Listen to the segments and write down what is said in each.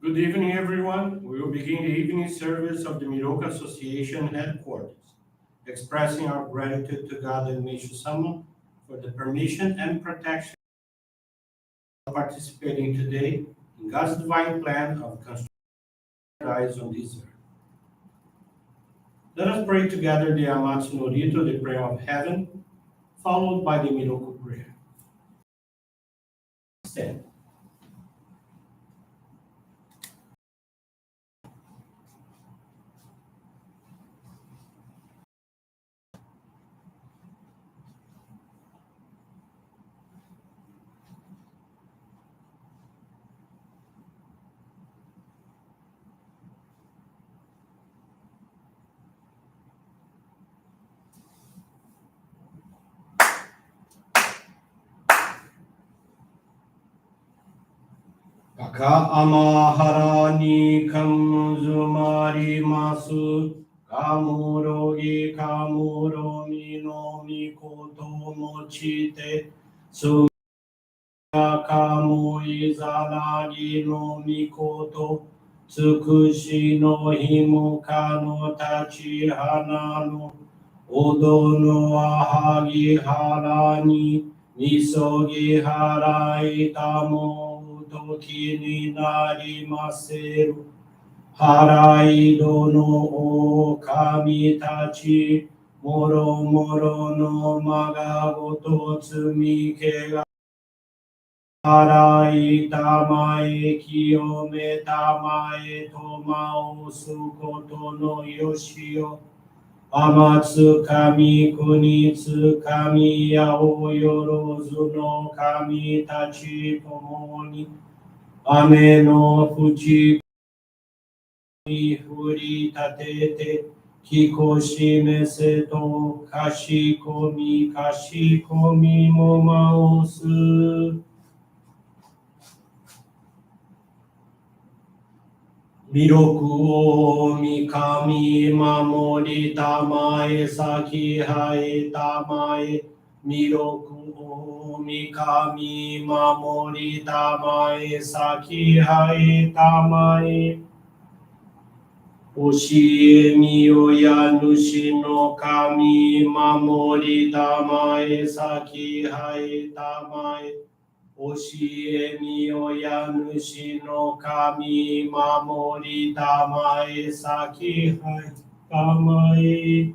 Good evening, everyone. We will begin the evening service of the Miroku Association headquarters, expressing our gratitude to God and Meishu-sama for the permission and protection of participating today in God's divine plan of constructing paradise on this earth. Let us pray together the Amatsu-Norito, the prayer of heaven, followed by the Miroku Prayer. Stand. Ka amahara ni kamuzumarimasu kamurogi kamuromi no mikoto mochite suga kamu izanagi no mikoto tsukushi no himuka no tachi hana no odo no ahagi hara ni misogi hara itamo toki ni narimaseru haraido no o kami tachi moro moro no magagoto tsumike ga harai tamae kiyome tamae tomao sukoto no yoshio Amatsu kami kunitsu kami yao yorozu no kami tachi tomoni Ame no fuji ni furi tatete kikoshi meseto kashikomi momaosu Miroku o mikami mamori tamae saki hae tamae Miroku o mikami mamori tamae saki hae tamae Oshie miyoya nushi no kami mamori tamae saki hae tamae Oshie miyoya nushi no kami mamori tamae saki hae tamae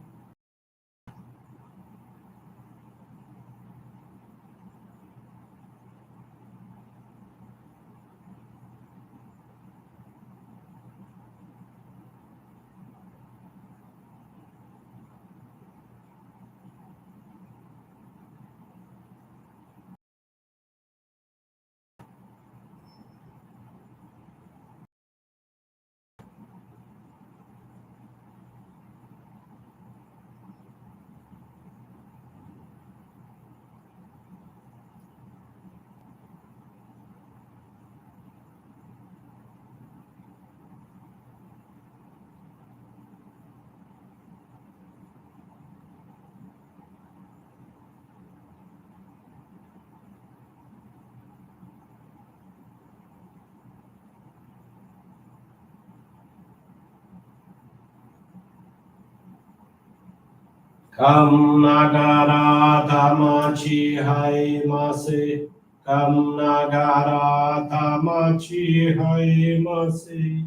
Kam nagara tamachi hae mase Kam nagara tamachi hae mase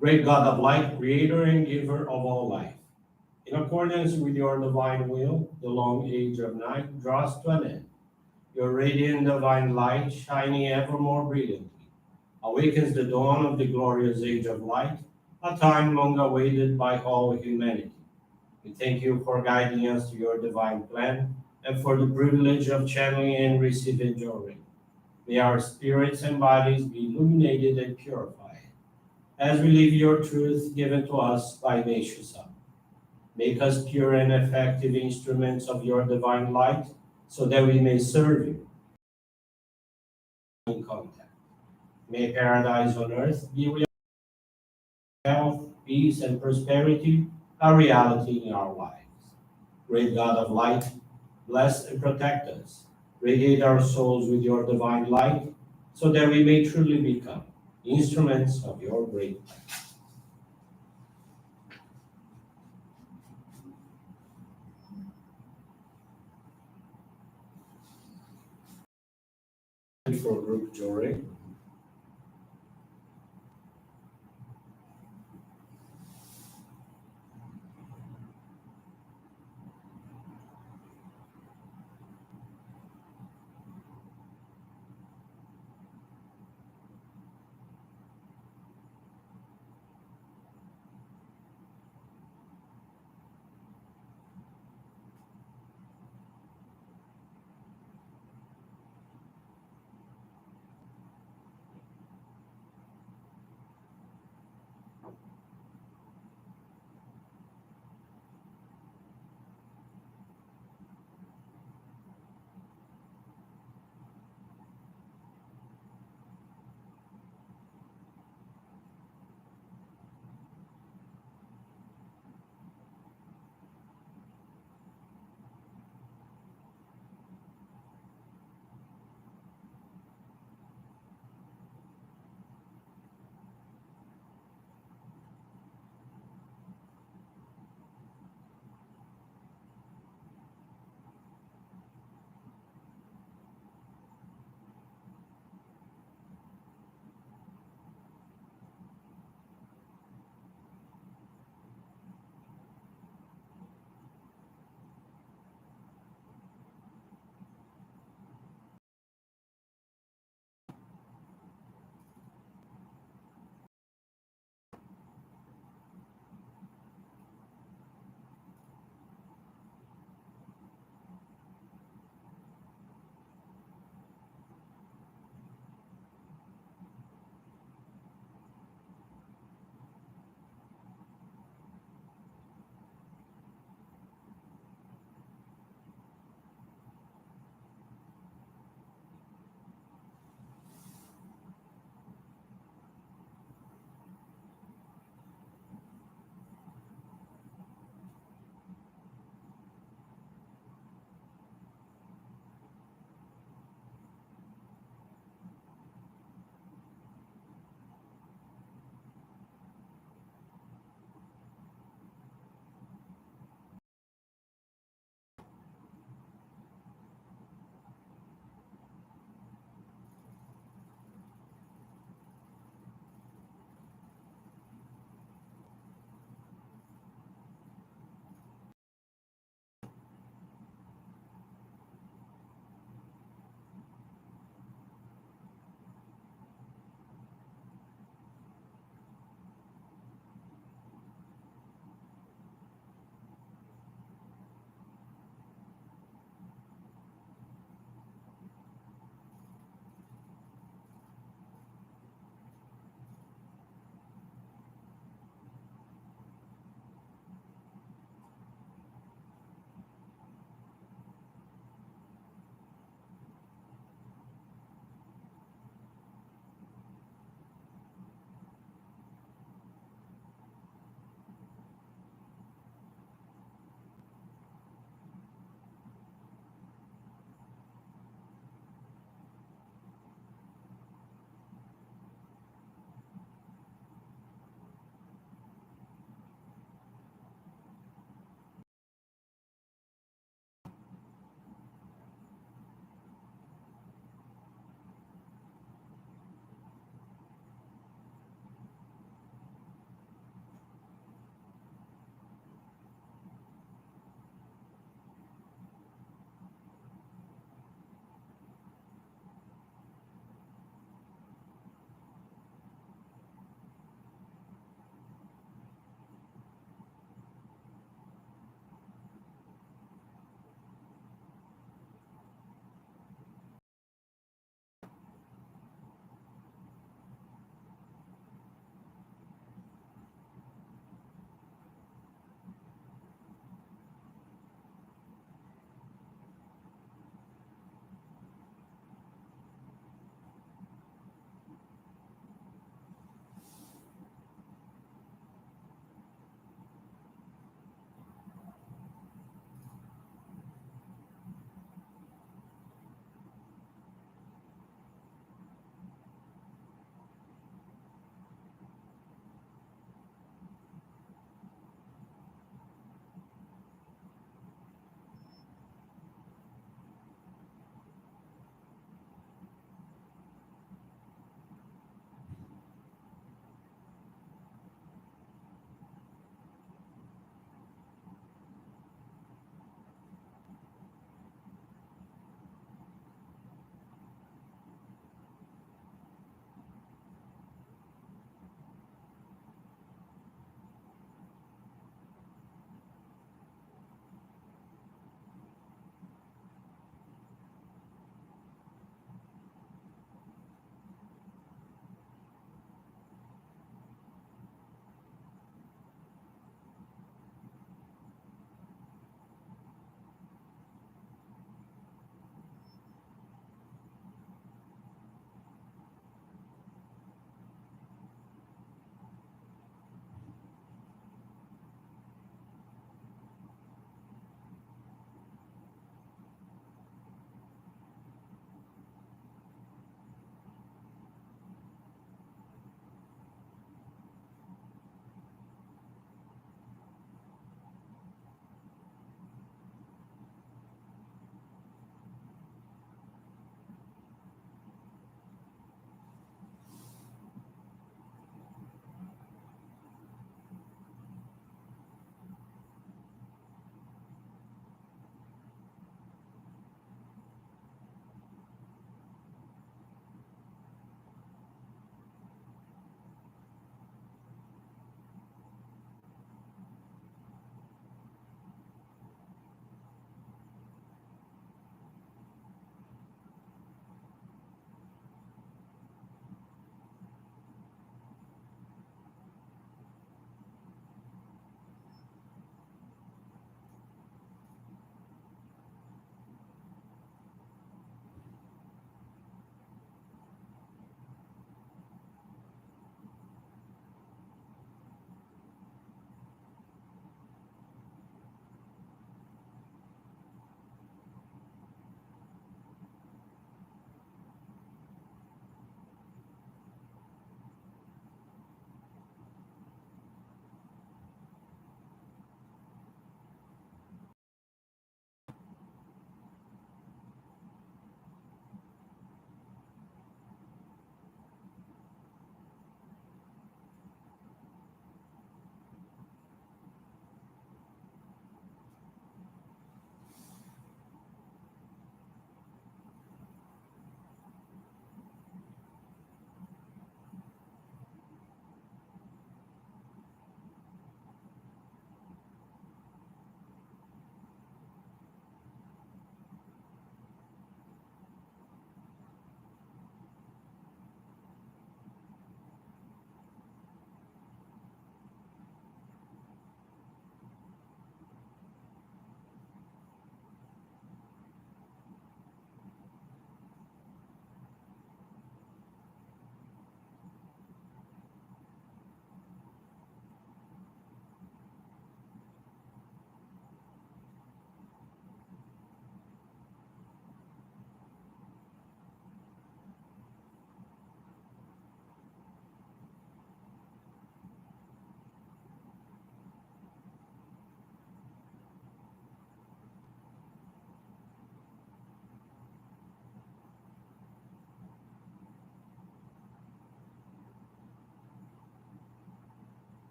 Great God of light, creator and giver of all life. In accordance with your divine will, the long age of night draws to an end. Your radiant divine light, shining ever more brilliantly, awakens the dawn of the glorious age of light, a time long awaited by all humanity. We thank you for guiding us to your divine plan and for the privilege of channeling and receiving Johrei. May our spirits and bodies be illuminated and purified as we live your truth given to us by Meishu-sama. Make us pure and effective instruments of your divine light so that we may serve you in contact. May paradise on earth be real health, peace, and prosperity a reality in our lives. Great God of light, bless and protect us. Radiate our souls with your divine light so that we may truly become instruments of your great plan for Group Johrei.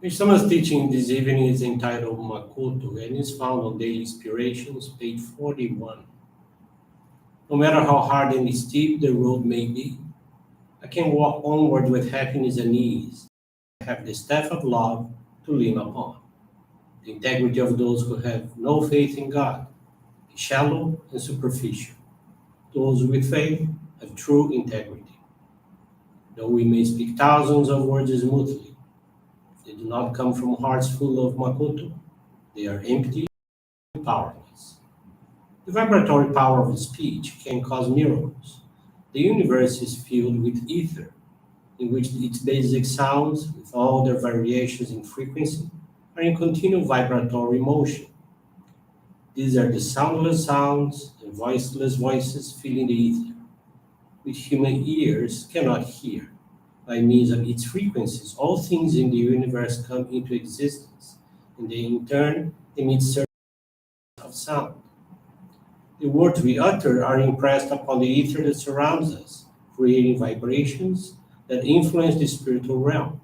Meishu-sama's teaching this evening is entitled Makoto and is found on Daily Inspirations, page 41. No matter how hard and steep the road may be, I can walk onward with happiness and ease. I have the staff of love to lean upon. The integrity of those who have no faith in God is shallow and superficial. Those with faith have true integrity. Though we may speak thousands of words smoothly, if they do not come from hearts full of Makoto, they are empty and powerless. The vibratory power of speech can cause miracles. The universe is filled with ether, in which its basic sounds, with all their variations in frequency, are in continual vibratory motion. These are the soundless sounds and voiceless voices filling the ether, which human ears cannot hear. By means of its frequencies, all things in the universe come into existence, and they in turn emit certain of sound. The words we utter are impressed upon the ether that surrounds us, creating vibrations that influence the spiritual realm.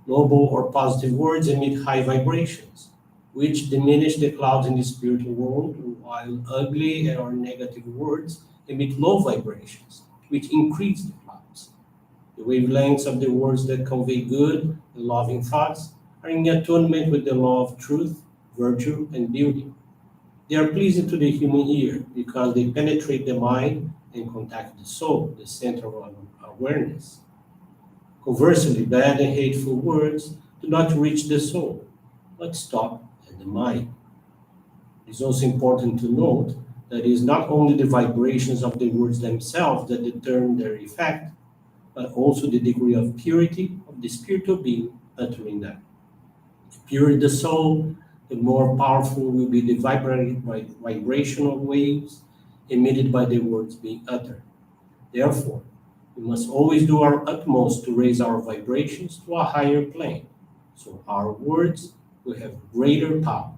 Noble or positive words emit high vibrations, which diminish the clouds in the spiritual world, while ugly or negative words emit low vibrations, which increase the clouds. The wavelengths of the words that convey good and loving thoughts are in attunement with the law of truth, virtue, and beauty. They are pleasing to the human ear because they penetrate the mind and contact the soul, the center of awareness. Conversely, bad and hateful words do not reach the soul, but stop at the mind. It is also important to note that it is not only the vibrations of the words themselves that determine their effect, but also the degree of purity of the spiritual being uttering them. The purer the soul, the more powerful will be the vibrational waves emitted by the words being uttered. Therefore, we must always do our utmost to raise our vibrations to a higher plane, so our words will have greater power.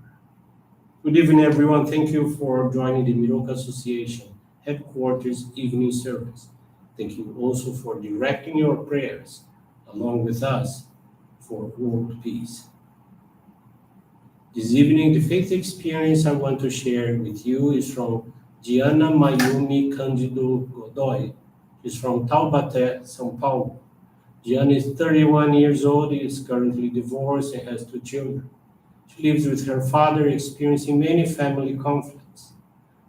Good evening, everyone. Thank you for joining the Miroku Association headquarters evening service. Thank you also for directing your prayers along with us for world peace. This evening, the faith experience I want to share with you is from Diana Mayumi Candido Godoy. She's from Taubaté, São Paulo. Diana is 31 years old, is currently divorced, and has 2 children. She lives with her father, experiencing many family conflicts.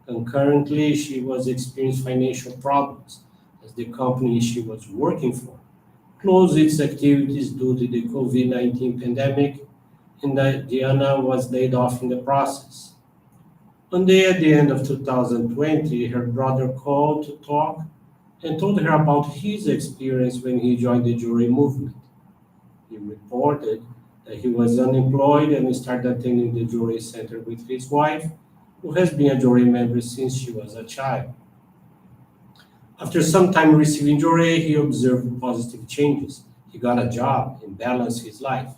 Concurrently, she was experiencing financial problems as the company she was working for closed its activities due to the COVID-19 pandemic, and that Diana was laid off in the process. One day at the end of 2020, her brother called to talk and told her about his experience when he joined the Johrei movement. He reported that he was unemployed and started attending the Johrei Center with his wife, who has been a Johrei member since she was a child. After some time receiving Johrei, he observed positive changes. He got a job and balanced his life.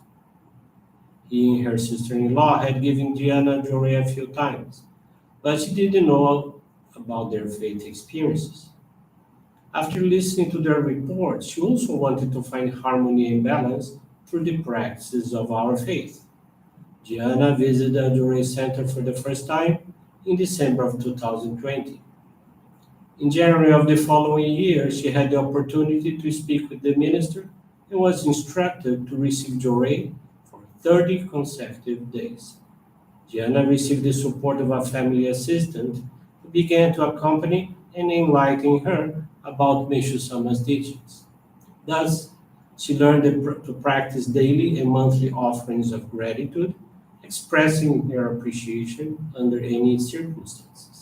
He and her sister-in-law had given Diana Johrei a few times, but she didn't know about their faith experiences. After listening to their reports, she also wanted to find harmony and balance through the practices of our faith. Diana visited the Johrei Center for the first time in December of 2020. In January of the following year, she had the opportunity to speak with the minister and was instructed to receive Johrei for 30 consecutive days. Diana received the support of a family assistant who began to accompany and enlighten her about Meishu-sama's teachings. Thus, she learned to practice daily and monthly offerings of gratitude, expressing her appreciation under any circumstances.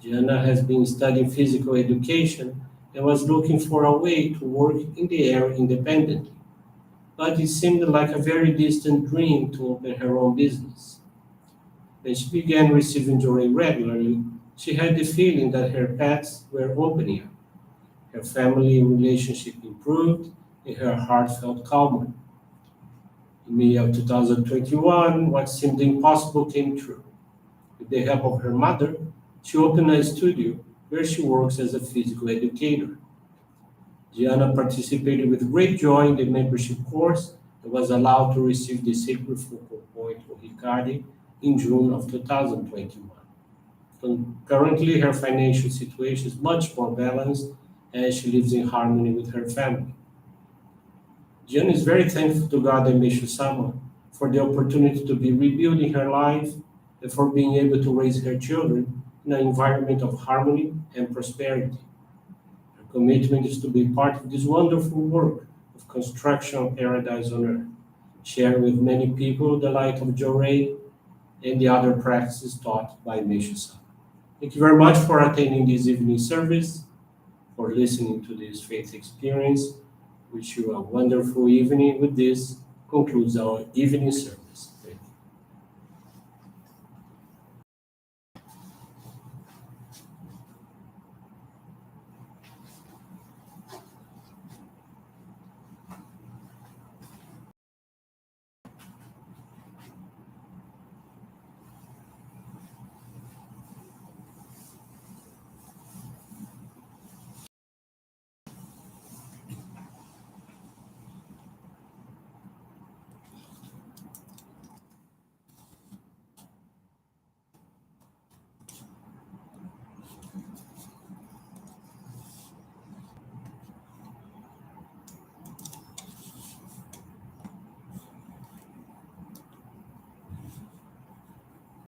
Diana has been studying physical education and was looking for a way to work in the area independently, but it seemed like a very distant dream to open her own business. When she began receiving Johrei regularly, she had the feeling that her paths were opening up. Her family relationship improved, and her heart felt calmer. In May of 2021, what seemed impossible came true. With the help of her mother, she opened a studio where she works as a physical educator. Gianna participated with great joy in the membership course and was allowed to receive the sacred focal point of Hikari in June of 2021. Currently, her financial situation is much more balanced as she lives in harmony with her family. Gianna is very thankful to God and Meishu-sama for the opportunity to be rebuilding her life and for being able to raise her children in an environment of harmony and prosperity. Her commitment is to be part of this wonderful work of construction of paradise on earth, sharing with many people the light of Johrei and the other practices taught by Meishu-sama. Thank you very much for attending this evening service, for listening to this faith experience. Wish you a wonderful evening. With this concludes our evening service.